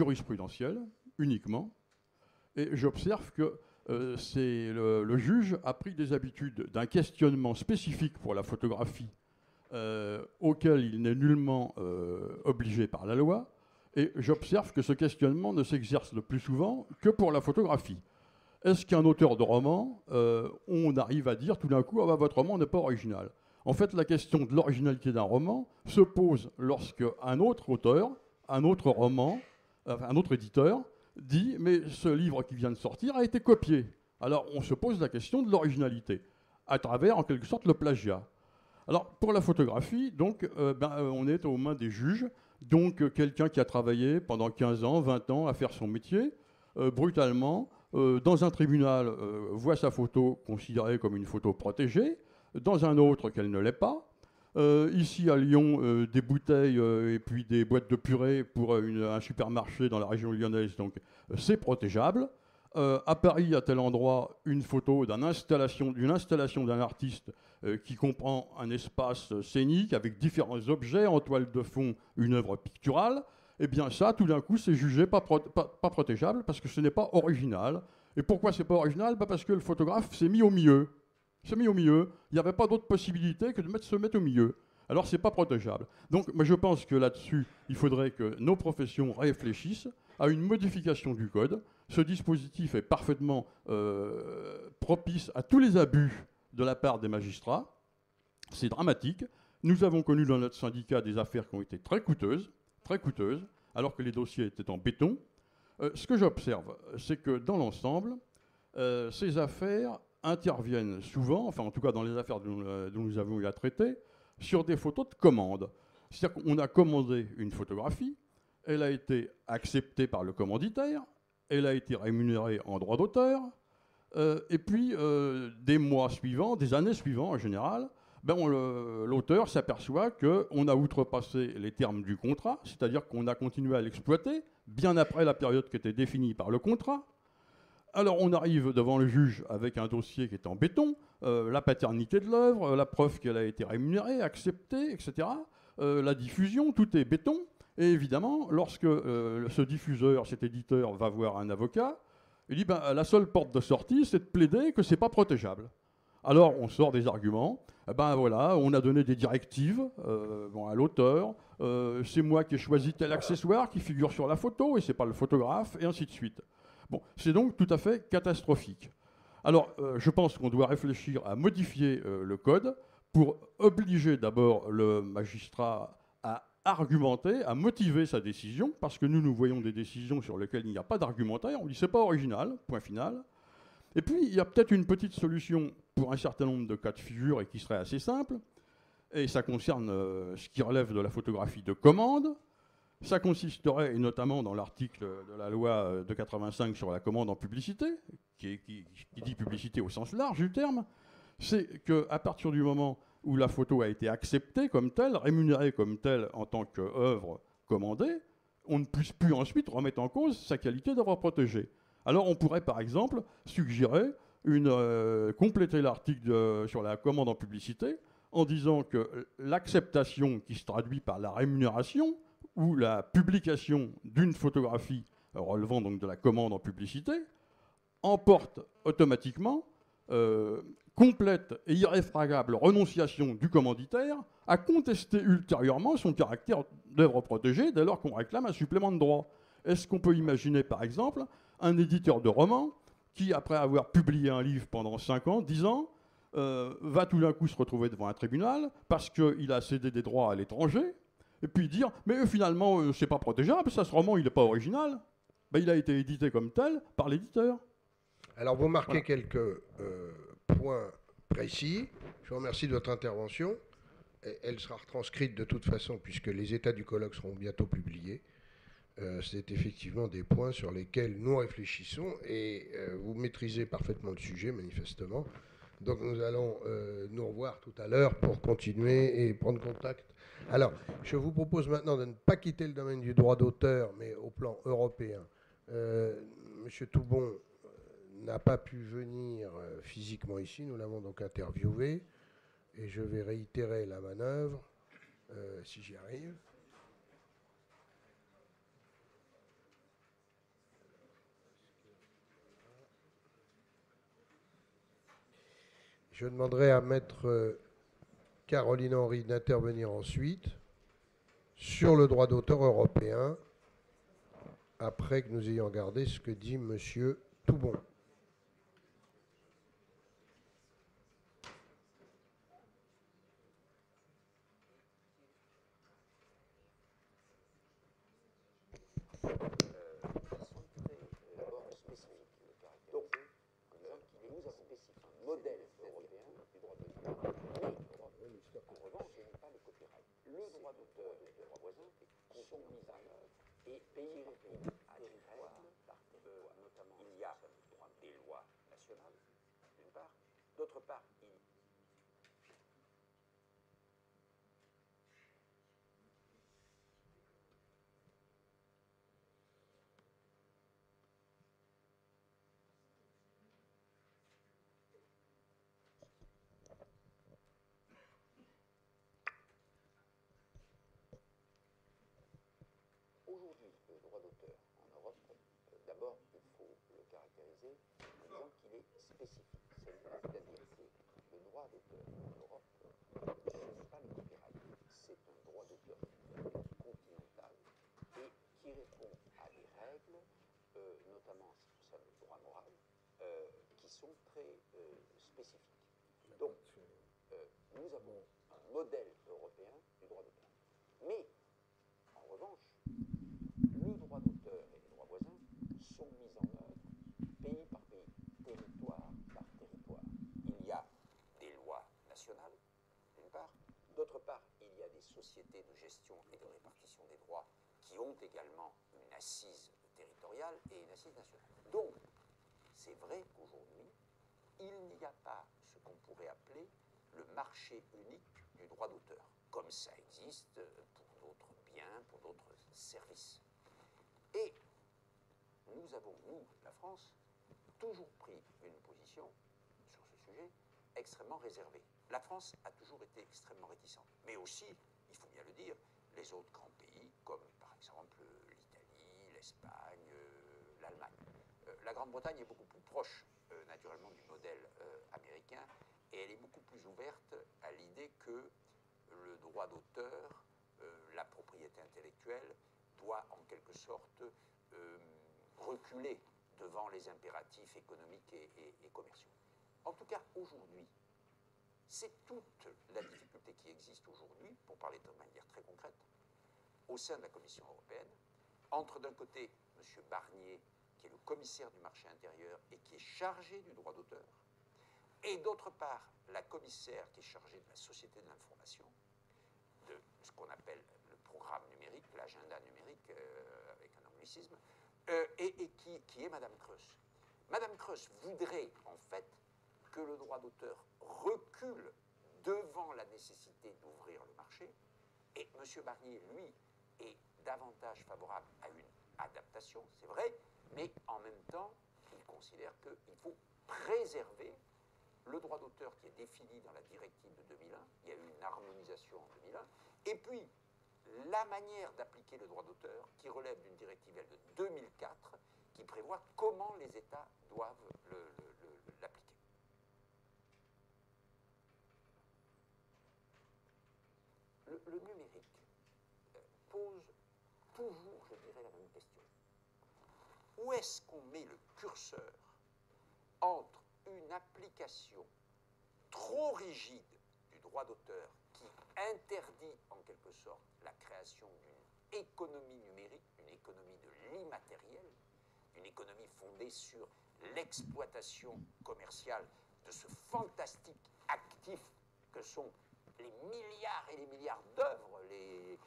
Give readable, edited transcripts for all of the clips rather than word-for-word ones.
jurisprudentielle uniquement, et j'observe que le juge a pris des habitudes d'un questionnement spécifique pour la photographie auquel il n'est nullement obligé par la loi, et j'observe que ce questionnement ne s'exerce le plus souvent que pour la photographie. Est-ce qu'un auteur de roman, on arrive à dire tout d'un coup, ah bah, votre roman n'est pas original? En fait, la question de l'originalité d'un roman se pose lorsque un autre auteur, un autre roman, un autre éditeur, dit mais ce livre qui vient de sortir a été copié. Alors on se pose la question de l'originalité, à travers en quelque sorte le plagiat. Alors pour la photographie, donc, on est aux mains des juges, donc quelqu'un qui a travaillé pendant 15 ans, 20 ans à faire son métier, brutalement, dans un tribunal, voit sa photo considérée comme une photo protégée, dans un autre qu'elle ne l'est pas. Ici à Lyon, des bouteilles et puis des boîtes de purée pour un supermarché dans la région lyonnaise, donc c'est protégeable. À Paris, à tel endroit, une photo d'une installation d'un artiste qui comprend un espace scénique avec différents objets, en toile de fond, une œuvre picturale. Eh bien ça, tout d'un coup, c'est jugé pas protégeable parce que ce n'est pas original. Et pourquoi c'est pas original? Parce que le photographe s'est mis au milieu. Il n'y avait pas d'autre possibilité que de se mettre au milieu. Alors c'est pas protégeable. Donc moi, je pense que là-dessus, il faudrait que nos professions réfléchissent à une modification du code. Ce dispositif est parfaitement propice à tous les abus de la part des magistrats. C'est dramatique. Nous avons connu dans notre syndicat des affaires qui ont été très coûteuses, alors que les dossiers étaient en béton. Ce que j'observe, c'est que dans l'ensemble, ces affaires interviennent souvent, enfin en tout cas dans les affaires dont nous avons eu à traiter, sur des photos de commande. C'est-à-dire qu'on a commandé une photographie, elle a été acceptée par le commanditaire, elle a été rémunérée en droit d'auteur, et puis des mois suivants, des années suivantes en général, l'auteur s'aperçoit qu'on a outrepassé les termes du contrat, c'est-à-dire qu'on a continué à l'exploiter, bien après la période qui était définie par le contrat. Alors on arrive devant le juge avec un dossier qui est en béton, la paternité de l'œuvre, la preuve qu'elle a été rémunérée, acceptée, etc. La diffusion, tout est béton. Et évidemment, lorsque ce diffuseur, cet éditeur va voir un avocat, il dit la seule porte de sortie, c'est de plaider que c'est pas protégeable. Alors on sort des arguments, voilà, on a donné des directives à l'auteur, c'est moi qui ai choisi tel accessoire qui figure sur la photo et c'est pas le photographe, et ainsi de suite. Bon, c'est donc tout à fait catastrophique. Alors, je pense qu'on doit réfléchir à modifier le code pour obliger d'abord le magistrat à argumenter, à motiver sa décision, parce que nous voyons des décisions sur lesquelles il n'y a pas d'argumentaire, on dit c'est pas original, point final. Et puis, il y a peut-être une petite solution pour un certain nombre de cas de figure et qui serait assez simple, et ça concerne ce qui relève de la photographie de commande. Ça consisterait, et notamment dans l'article de la loi de 85 sur la commande en publicité, qui dit publicité au sens large du terme, c'est qu'à partir du moment où la photo a été acceptée comme telle, rémunérée comme telle en tant qu'œuvre commandée, on ne puisse plus ensuite remettre en cause sa qualité d'œuvre protégée. Alors on pourrait par exemple suggérer compléter l'article sur la commande en publicité en disant que l'acceptation qui se traduit par la rémunération ou la publication d'une photographie relevant donc de la commande en publicité emporte automatiquement complète et irréfragable renonciation du commanditaire à contester ultérieurement son caractère d'œuvre protégée dès lors qu'on réclame un supplément de droit. Est-ce qu'on peut imaginer par exemple un éditeur de roman qui, après avoir publié un livre pendant 5 ans, 10 ans, va tout d'un coup se retrouver devant un tribunal parce qu'il a cédé des droits à l'étranger, et puis dire « mais finalement, c'est pas protégeable, ça, ce roman, il n'est pas original. » Il a été édité comme tel par l'éditeur. Alors, vous marquez quelques points précis. Je vous remercie de votre intervention. Elle sera retranscrite de toute façon, puisque les états du colloque seront bientôt publiés. C'est effectivement des points sur lesquels nous réfléchissons, et vous maîtrisez parfaitement le sujet, manifestement. Donc nous allons nous revoir tout à l'heure pour continuer et prendre contact. Alors, je vous propose maintenant de ne pas quitter le domaine du droit d'auteur, mais au plan européen. Monsieur Toubon n'a pas pu venir physiquement ici, nous l'avons donc interviewé, et je vais réitérer la manœuvre, si j'y arrive. Je demanderai à Maître Caroline Henry d'intervenir ensuite sur le droit d'auteur européen, après que nous ayons regardé ce que dit Monsieur Toubon. Aujourd'hui, le droit d'auteur en Europe, d'abord, il faut le caractériser en disant qu'il est spécifique. C'est-à-dire que le droit d'auteur en Europe, ce n'est pas le copyright. C'est un droit d'auteur continental et qui répond à des règles, notamment en ce qui concerne le droit moral, qui sont très spécifiques. Donc, nous avons un modèle européen du droit d'auteur. Mais, en revanche, le droit d'auteur et les droits voisins sont mis en œuvre pays par pays, territoire par territoire. Il y a des lois nationales, d'une part. D'autre part, il y a des sociétés de gestion et de répartition des droits qui ont également une assise territoriale et une assise nationale. Donc, c'est vrai qu'aujourd'hui, il n'y a pas ce qu'on pourrait appeler le marché unique du droit d'auteur, comme ça existe pour d'autres biens, pour d'autres services. Et nous avons, nous, la France, toujours pris une position sur ce sujet extrêmement réservée. La France a toujours été extrêmement réticente. Mais aussi, il faut bien le dire, les autres grands pays, comme par exemple l'Italie, l'Espagne, l'Allemagne. La Grande-Bretagne est beaucoup plus proche, naturellement, du modèle américain, et elle est beaucoup plus ouverte à l'idée que le droit d'auteur, la propriété intellectuelle, doit en quelque sorte reculer devant les impératifs économiques et commerciaux. En tout cas, aujourd'hui, c'est toute la difficulté qui existe aujourd'hui, pour parler de manière très concrète, au sein de la Commission européenne, entre d'un côté M. Barnier, qui est le commissaire du marché intérieur et qui est chargé du droit d'auteur, et d'autre part la commissaire qui est chargée de la société de l'information, de ce qu'on appelle le programme numérique, l'agenda numérique, avec un anglicisme, et qui est Mme Creus. Mme Creus voudrait en fait que le droit d'auteur recule devant la nécessité d'ouvrir le marché, et M. Barnier, lui, est davantage favorable à une adaptation, c'est vrai, mais en même temps, il considère qu'il faut préserver le droit d'auteur qui est défini dans la directive de 2001, il y a eu une harmonisation en 2001, et puis la manière d'appliquer le droit d'auteur qui relève d'une directive de 2004 qui prévoit comment les États doivent l'appliquer. Le numérique pose toujours, je dirais, la même question. Où est-ce qu'on met le curseur entre une application trop rigide du droit d'auteur qui interdit en quelque sorte la création d'une économie numérique, une économie de l'immatériel, une économie fondée sur l'exploitation commerciale de ce fantastique actif que sont les milliards et les milliards d'œuvres, les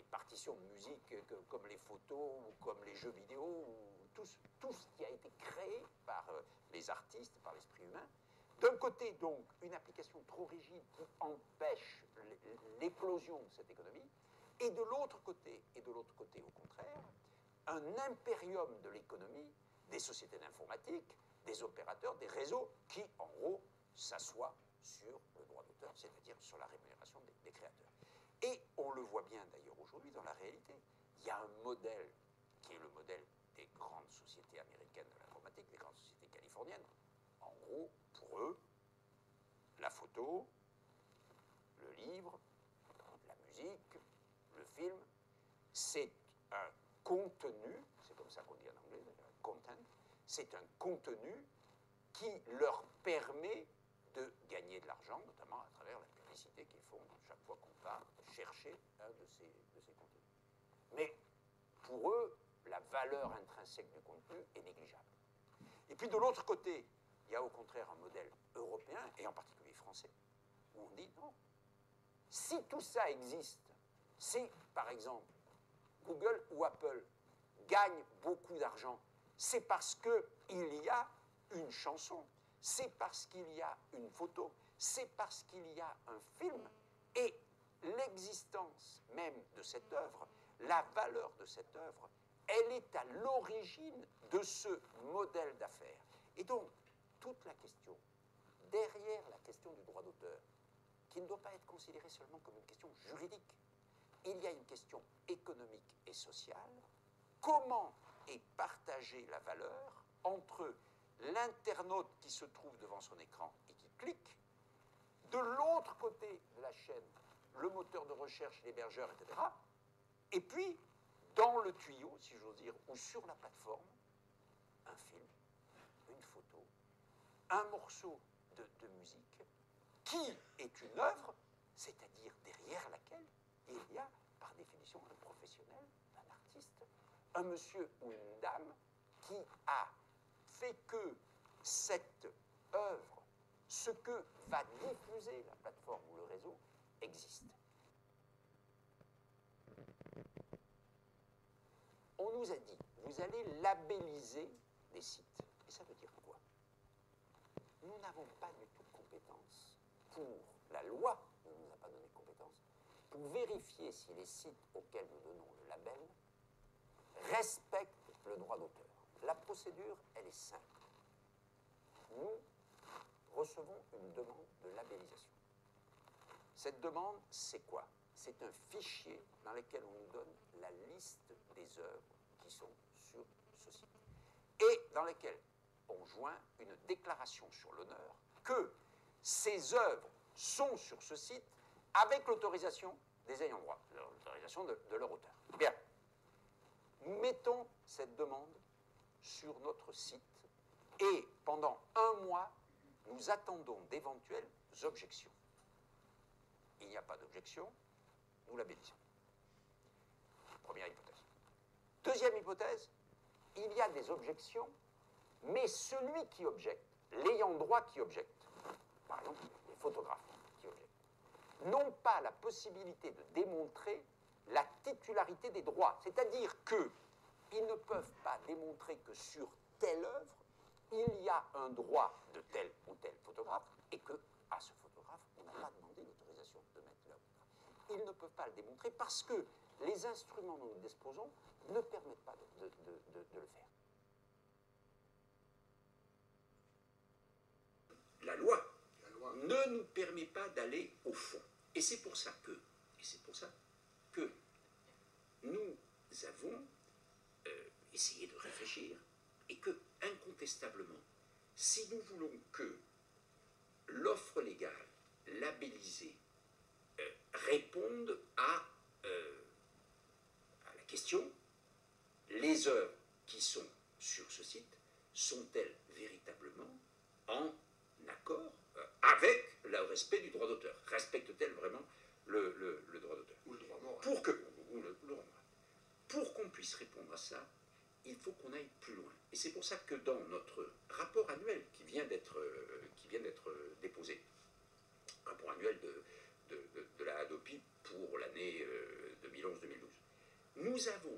partitions de musique comme les photos ou comme les jeux vidéo, ou tout ce qui a été créé par les artistes, par l'esprit humain. D'un côté, donc, une application trop rigide qui empêche l'éclosion de cette économie, et de l'autre côté, au contraire, un impérium de l'économie, des sociétés d'informatique, des opérateurs, des réseaux, qui, en gros, s'assoient sur le droit d'auteur, c'est-à-dire sur la rémunération des créateurs. Et on le voit bien d'ailleurs aujourd'hui dans la réalité. Il y a un modèle qui est le modèle des grandes sociétés américaines de l'informatique, des grandes sociétés californiennes. En gros, pour eux, photo, le livre, la musique, le film, c'est un contenu, c'est comme ça qu'on dit en anglais, content, c'est un contenu qui leur permet de gagner de l'argent, notamment à travers la publicité qu'ils font chaque fois qu'on part chercher un de ces contenus. Mais pour eux, la valeur intrinsèque du contenu est négligeable. Et puis de l'autre côté, il y a au contraire un modèle européen, et en particulier français, où on dit non. Si tout ça existe, si par exemple Google ou Apple gagnent beaucoup d'argent, c'est parce qu'il y a une chanson, c'est parce qu'il y a une photo, c'est parce qu'il y a un film, et l'existence même de cette œuvre, la valeur de cette œuvre, elle est à l'origine de ce modèle d'affaires. Et donc, toute la question, derrière la question du droit d'auteur, qui ne doit pas être considérée seulement comme une question juridique, il y a une question économique et sociale. Comment est partagée la valeur entre l'internaute qui se trouve devant son écran et qui clique, de l'autre côté de la chaîne, le moteur de recherche, l'hébergeur, etc., et puis, dans le tuyau, si j'ose dire, ou sur la plateforme, un film, une photo, un morceau de musique, qui est une œuvre, c'est-à-dire derrière laquelle il y a, par définition, un professionnel, un artiste, un monsieur ou une dame qui a fait que cette œuvre, ce que va diffuser la plateforme ou le réseau, existe. On nous a dit, vous allez labelliser des sites. Et ça veut dire quoi? Nous n'avons pas du tout de compétence pour, la loi ne nous a pas donné de compétence, pour vérifier si les sites auxquels nous donnons le label respectent le droit d'auteur. La procédure, elle est simple. Nous recevons une demande de labellisation. Cette demande, c'est quoi? C'est un fichier dans lequel on nous donne la liste des œuvres qui sont sur ce site. Et dans lequel on joint une déclaration sur l'honneur que ces œuvres sont sur ce site avec l'autorisation des ayants droit, l'autorisation de leur auteur. Bien. Mettons cette demande sur notre site et pendant un mois, nous attendons d'éventuelles objections. Il n'y a pas d'objection, nous labellisons. Première hypothèse. Deuxième hypothèse, il y a des objections, mais celui qui objecte, l'ayant droit qui objecte, par exemple les photographes qui objectent, n'ont pas la possibilité de démontrer la titularité des droits. C'est-à-dire qu'ils ne peuvent pas démontrer que sur telle œuvre, il y a un droit de tel ou tel photographe et qu'à ce photographe, on n'a pas demandé l'autorisation de mettre l'œuvre. Ils ne peuvent pas le démontrer parce que les instruments dont nous disposons ne permettent pas de le faire. La loi ne nous permet pas d'aller au fond. Et c'est pour ça que nous avons essayé de réfléchir et que, incontestablement, si nous voulons que l'offre légale labellisée réponde à la question, les œuvres qui sont sur ce site sont-elles véritablement en accord avec le respect du droit d'auteur? Respectent-elles vraiment le droit d'auteur? Ou le droit moral. Pour qu'on puisse répondre à ça, il faut qu'on aille plus loin. Et c'est pour ça que dans notre rapport annuel qui vient d'être déposé, rapport annuel de la Hadopi pour l'année 2011-2012, nous avons